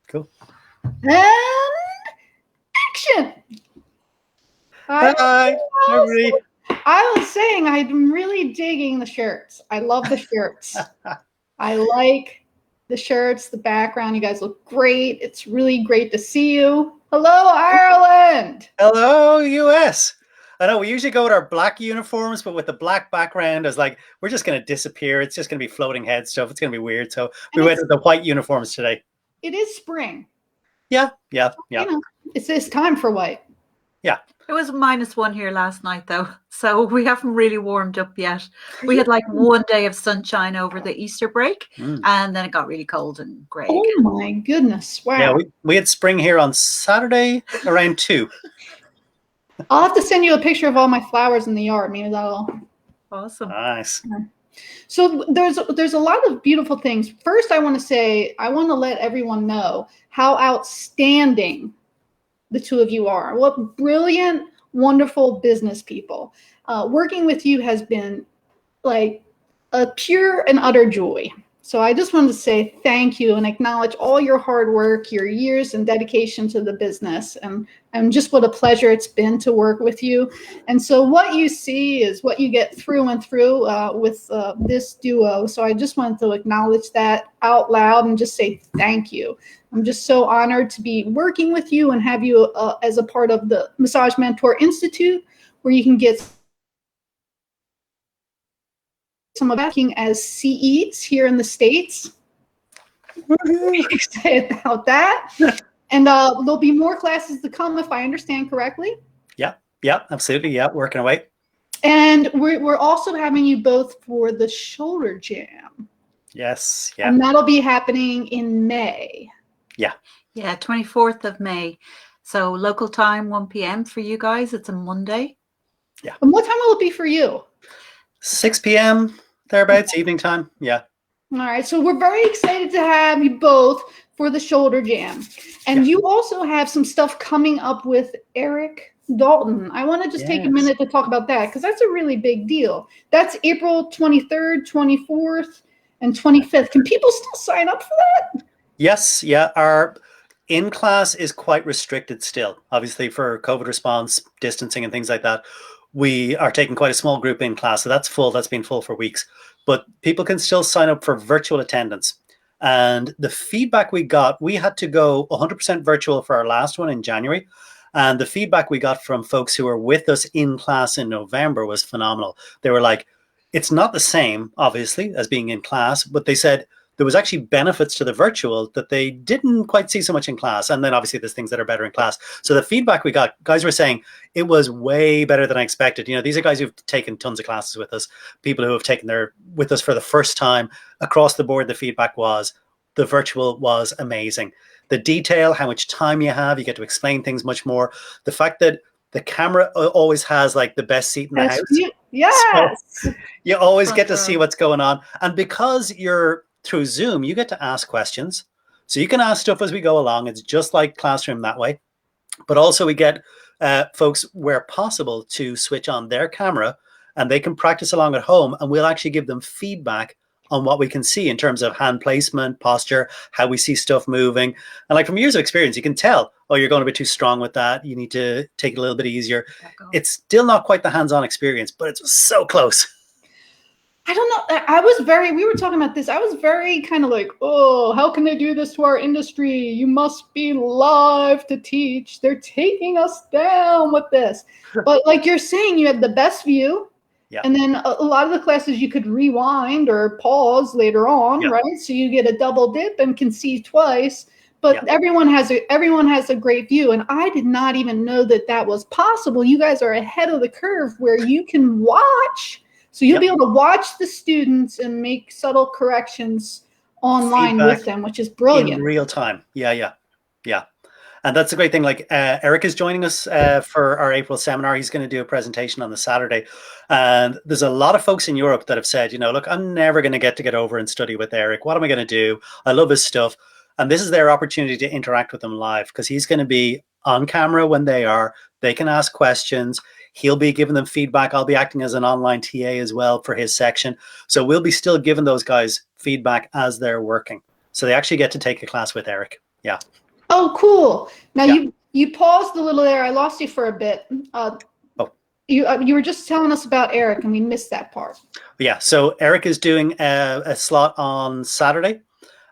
Cool. And action. Hi, everybody. I was saying I'm really digging the shirts. I love the shirts. I like the shirts, the background. You guys look great. It's really great to see you. Hello, Ireland. Hello, US. I know we usually go with our black uniforms, but with the black background, as like we're just going to disappear. It's just going to be floating head stuff. It's going to be weird. So we went with the white uniforms today. It is spring. Yeah. You know, it's time for white. Yeah. It was -1 here last night, though, so we haven't really warmed up yet. We had like 1 day of sunshine over the Easter break, and then it got really cold and grey. Oh my goodness! Wow. Yeah, we had spring here on Saturday around 2. I'll have to send you a picture of all my flowers in the yard. Maybe that'll. Awesome. Nice. So there's a lot of beautiful things. First, I want to let everyone know how outstanding the two of you are. What brilliant, wonderful business people. Working with you has been like a pure and utter joy. So I just wanted to say thank you and acknowledge all your hard work, your years and dedication to the business, and just what a pleasure it's been to work with you. And so what you see is what you get through and through with this duo. So I just wanted to acknowledge that out loud and just say thank you. I'm just so honored to be working with you and have you as a part of the Massage Mentor Institute, where you can get some of working as CEs here in the States. Very excited about that. And there'll be more classes to come, if I understand correctly. Yeah, absolutely. Yeah, working away. And we're also having you both for the Shoulder Jam. Yes. Yeah. And that'll be happening in May. Yeah, 24th of May. So local time, 1 p.m. for you guys. It's a Monday. Yeah. And what time will it be for you? 6 p.m. thereabouts, evening time. Yeah. All right. So we're very excited to have you both for the Shoulder Jam. And you also have some stuff coming up with Eric Dalton. I want to just take a minute to talk about that because that's a really big deal. That's April 23rd, 24th, and 25th. Can people still sign up for that? Yes. Yeah. Our in-class is quite restricted still, obviously for COVID response, distancing and things like that. We are taking quite a small group in class. So that's full. That's been full for weeks. But people can still sign up for virtual attendance. And the feedback we got, we had to go 100% virtual for our last one in January. And the feedback we got from folks who were with us in class in November was phenomenal. They were like, it's not the same, obviously, as being in class, but they said there was actually benefits to the virtual that they didn't quite see so much in class. And then obviously there's things that are better in class. So the feedback we got, guys were saying it was way better than I expected. You know, these are guys who've taken tons of classes with us, people who have taken with us for the first time. Across the board, the feedback was the virtual was amazing. The detail, how much time you have, you get to explain things much more. The fact that the camera always has like the best seat in the house. Yes. So you always get to see what's going on. And because you're through Zoom, you get to ask questions. So you can ask stuff as we go along. It's just like classroom that way. But also we get folks, where possible, to switch on their camera and they can practice along at home, and we'll actually give them feedback on what we can see in terms of hand placement, posture, how we see stuff moving. And like from years of experience, you can tell, oh, you're going a bit too strong with that. You need to take it a little bit easier. It's still not quite the hands-on experience, but it's so close. I don't know. We were talking about this. I was very kind of like, oh, how can they do this to our industry? You must be live to teach. They're taking us down with this. But like you're saying, you have the best view. Yeah. And then a lot of the classes you could rewind or pause later on, right? So you get a double dip and can see twice. But everyone has a great view. And I did not even know that was possible. You guys are ahead of the curve where you can watch. So you'll be able to watch the students and make subtle corrections online with them, which is brilliant. In real time. Yeah. And that's a great thing. Like Eric is joining us for our April seminar. He's going to do a presentation on the Saturday. And there's a lot of folks in Europe that have said, you know, look, I'm never going to get over and study with Eric. What am I going to do? I love his stuff. And this is their opportunity to interact with them live, because he's going to be on camera when they can ask questions. He'll be giving them feedback. I'll be acting as an online TA as well for his section. So we'll be still giving those guys feedback as they're working. So they actually get to take a class with Eric. Yeah. Oh, cool. Now Yeah. you paused a little there. I lost you for a bit. You were just telling us about Eric, and we missed that part. Yeah. So Eric is doing a slot on Saturday.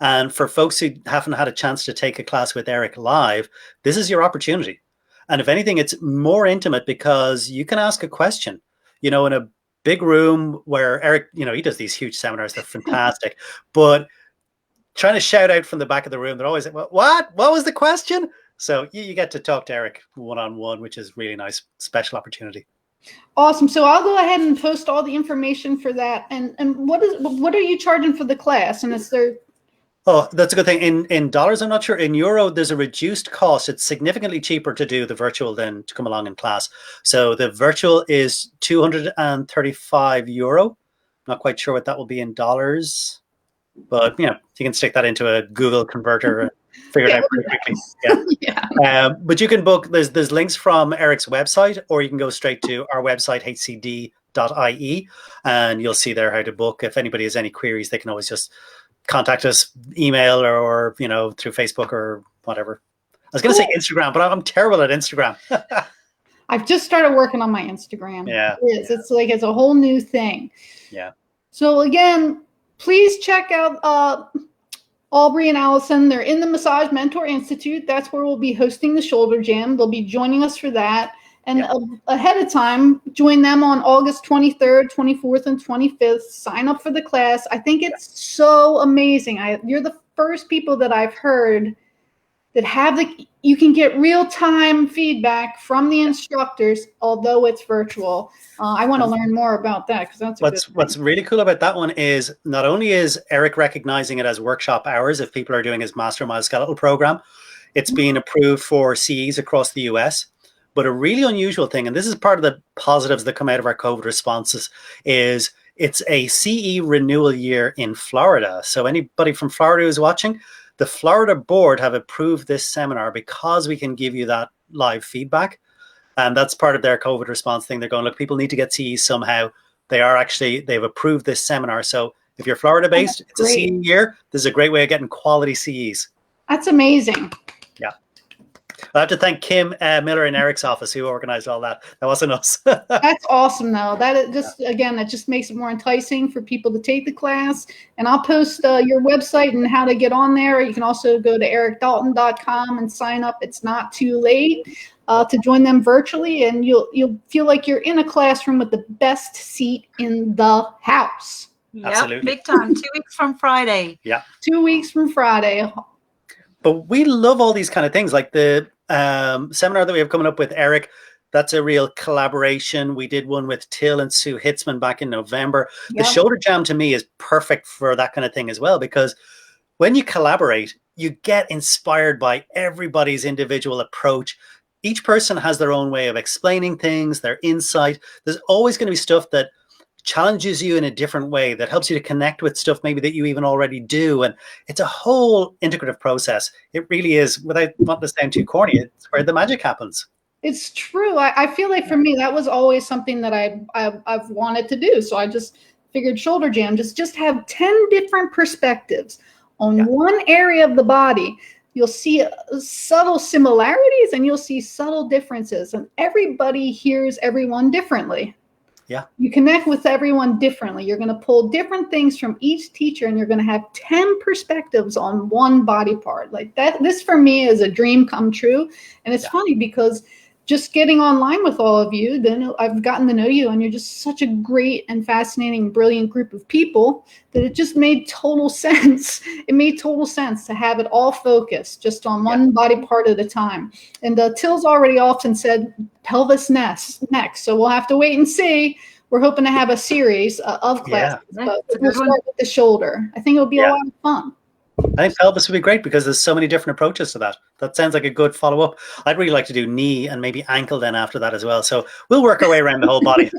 And for folks who haven't had a chance to take a class with Eric live, this is your opportunity. And if anything, it's more intimate because you can ask a question, in a big room where Eric, he does these huge seminars. They're fantastic. But trying to shout out from the back of the room, they're always like, what was the question? So you get to talk to Eric one-on-one, which is really nice, special opportunity. Awesome. So I'll go ahead and post all the information for that. And what are you charging for the class? And is there... Oh, that's a good thing. In dollars, I'm not sure. In euro, there's a reduced cost. It's significantly cheaper to do the virtual than to come along in class. So the virtual is €235. Not quite sure what that will be in dollars, but you can stick that into a Google converter and figure it out pretty quickly. Yeah. But you can book. There's links from Eric's website, or you can go straight to our website, hcd.ie, and you'll see there how to book. If anybody has any queries, they can always just contact us, email or through Facebook or whatever. I was going to say Instagram, but I'm terrible at Instagram. I've just started working on my Instagram. Yeah. It is. It's like it's a whole new thing. Yeah. So again, please check out Aubrey and Alison. They're in the Massage Mentor Institute. That's where we'll be hosting the Shoulder Jam. They'll be joining us for that. And ahead of time, join them on August 23rd, 24th, and 25th. Sign up for the class. I think it's so amazing. You're the first people that I've heard that you can get real-time feedback from the instructors, although it's virtual. I want to learn more about that because that's what's really cool about that one is not only is Eric recognizing it as workshop hours if people are doing his Master Myoskeletal program, it's being approved for CEs across the US. But a really unusual thing, and this is part of the positives that come out of our COVID responses, is it's a CE renewal year in Florida. So anybody from Florida who's watching, the Florida board have approved this seminar because we can give you that live feedback. And that's part of their COVID response thing. They're going, look, people need to get CEs somehow. They've approved this seminar. So if you're Florida based, it's a CE year. This is a great way of getting quality CEs. That's amazing. Yeah. I have to thank Kim Miller in Eric's office who organized all that. That wasn't us. That's awesome, though. That just makes it more enticing for people to take the class. And I'll post your website and how to get on there. You can also go to ericdalton.com and sign up. It's not too late to join them virtually, and you'll feel like you're in a classroom with the best seat in the house. Yeah, big time. 2 weeks from Friday. Yeah. 2 weeks from Friday. But we love all these kind of things, like the seminar that we have coming up with Eric. That's a real collaboration. We did one with Till and Sue Hitzman back in November. The Shoulder Jam to me is perfect for that kind of thing as well, because when you collaborate, you get inspired by everybody's individual approach. Each person has their own way of explaining things, their insight. There's always going to be stuff that challenges you in a different way, that helps you to connect with stuff maybe that you even already do. And it's a whole integrative process. It really is, without wanting to sound too corny, it's where the magic happens. It's true. I feel like for me, that was always something that I've wanted to do. So I just figured Shoulder Jam, just have 10 different perspectives on one area of the body. You'll see subtle similarities and you'll see subtle differences. And everybody hears everyone differently. Yeah. You connect with everyone differently. You're going to pull different things from each teacher, and you're going to have 10 perspectives on one body part. Like that, this for me is a dream come true. And it's funny because just getting online with all of you, then I've gotten to know you, and you're just such a great and fascinating, brilliant group of people that it just made total sense. It made total sense to have it all focused just on one body part at a time. And Till's already often said pelvis next. So we'll have to wait and see. We're hoping to have a series of classes, but we'll start with the shoulder. I think it'll be a lot of fun. I think pelvis would be great because there's so many different approaches to that. That sounds like a good follow-up. I'd really like to do knee and maybe ankle then after that as well. So we'll work our way around the whole body.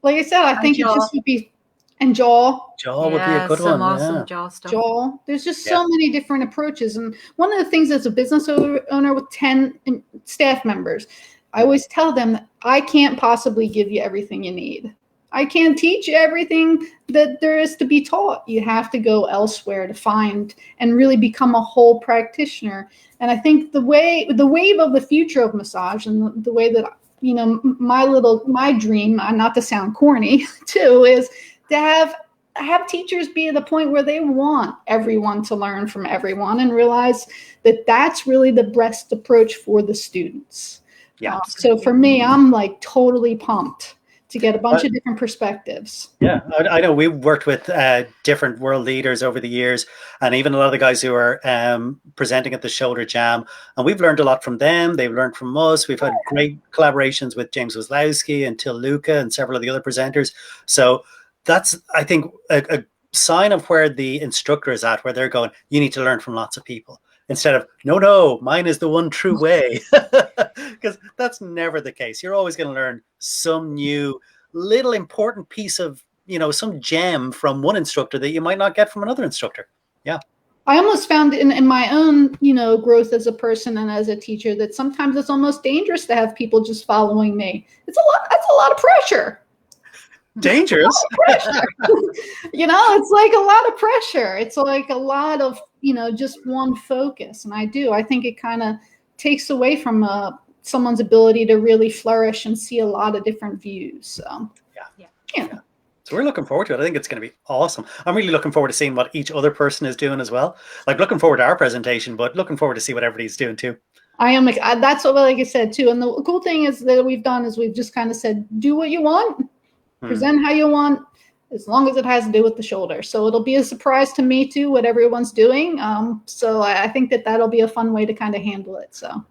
Like I said, I think it just would be, and jaw. Jaw would be a good one. Awesome jaw stuff. Jaw. There's just so many different approaches. And one of the things as a business owner with 10 staff members, I always tell them that I can't possibly give you everything you need. I can't teach everything that there is to be taught. You have to go elsewhere to find and really become a whole practitioner. And I think the wave of the future of massage, and the way that, you know, my dream, not to sound corny too, is to have teachers be at the point where they want everyone to learn from everyone and realize that that's really the best approach for the students. Yeah. So for me, I'm like totally pumped to get a bunch of different perspectives. Yeah, I know we've worked with different world leaders over the years, and even a lot of the guys who are presenting at the Shoulder Jam, and we've learned a lot from them. They've learned from us. We've had great collaborations with James Wozlowski and Till Luca and several of the other presenters. So that's, I think, a sign of where the instructor is at, where they're going, you need to learn from lots of people. Instead of, no, mine is the one true way. Because that's never the case. You're always going to learn some new little important piece of, you know, some gem from one instructor that you might not get from another instructor. Yeah. I almost found in my own, you know, growth as a person and as a teacher that sometimes it's almost dangerous to have people just following me. That's a lot of pressure. Dangerous. You know, it's like a lot of pressure. It's like a lot of, you know, just one focus. And I think it kind of takes away from someone's ability to really flourish and see a lot of different views. So, yeah. So we're looking forward to it. I think it's going to be awesome. I'm really looking forward to seeing what each other person is doing as well. Like, looking forward to our presentation, but looking forward to see what everybody's doing too. I am. That's what, like I said too. And the cool thing is that we've done is we've just kind of said, do what you want. Present how you want, as long as it has to do with the shoulder. So it'll be a surprise to me too, what everyone's doing. So I think that'll be a fun way to kind of handle it. So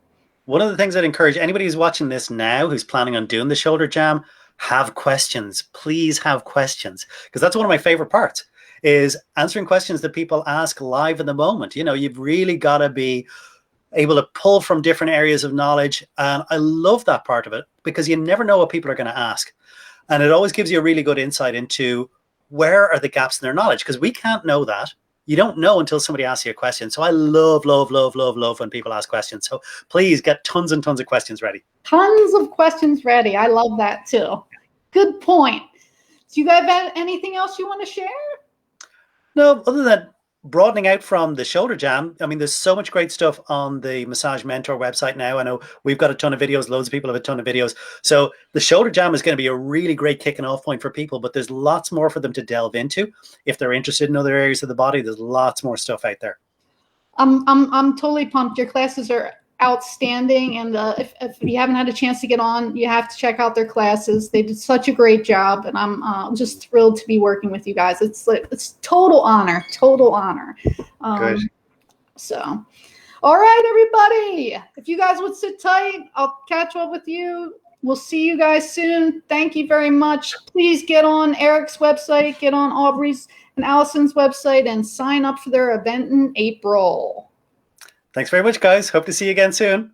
one of the things I'd encourage anybody who's watching this now, who's planning on doing the Shoulder Jam, have questions. Please have questions, because that's one of my favorite parts, is answering questions that people ask live in the moment. You know, you've really got to be able to pull from different areas of knowledge. And I love that part of it, because you never know what people are going to ask. And it always gives you a really good insight into where are the gaps in their knowledge, because we can't know that. You don't know until somebody asks you a question. So I love when people ask questions. So please get tons and tons of questions ready. Tons of questions ready. I love that too. Good point. Do you guys have anything else you want to share? No, other than broadening out from the Shoulder Jam. I mean, there's so much great stuff on the Massage Mentor website now. I know we've got a ton of videos. Loads of people have a ton of videos. So the Shoulder Jam is going to be a really great kicking off point for people, but there's lots more for them to delve into. If they're interested in other areas of the body, there's lots more stuff out there. I'm totally pumped. Your classes are outstanding, and if you haven't had a chance to get on, you have to check out their classes. They did such a great job, and I'm just thrilled to be working with you guys. It's total honor. Good. So, all right, everybody, if you guys would sit tight, I'll catch up with you. We'll see you guys soon. Thank you very much. Please get on Eric's website, get on Aubrey's and Alison's website, and sign up for their event in April. Thanks very much, guys. Hope to see you again soon.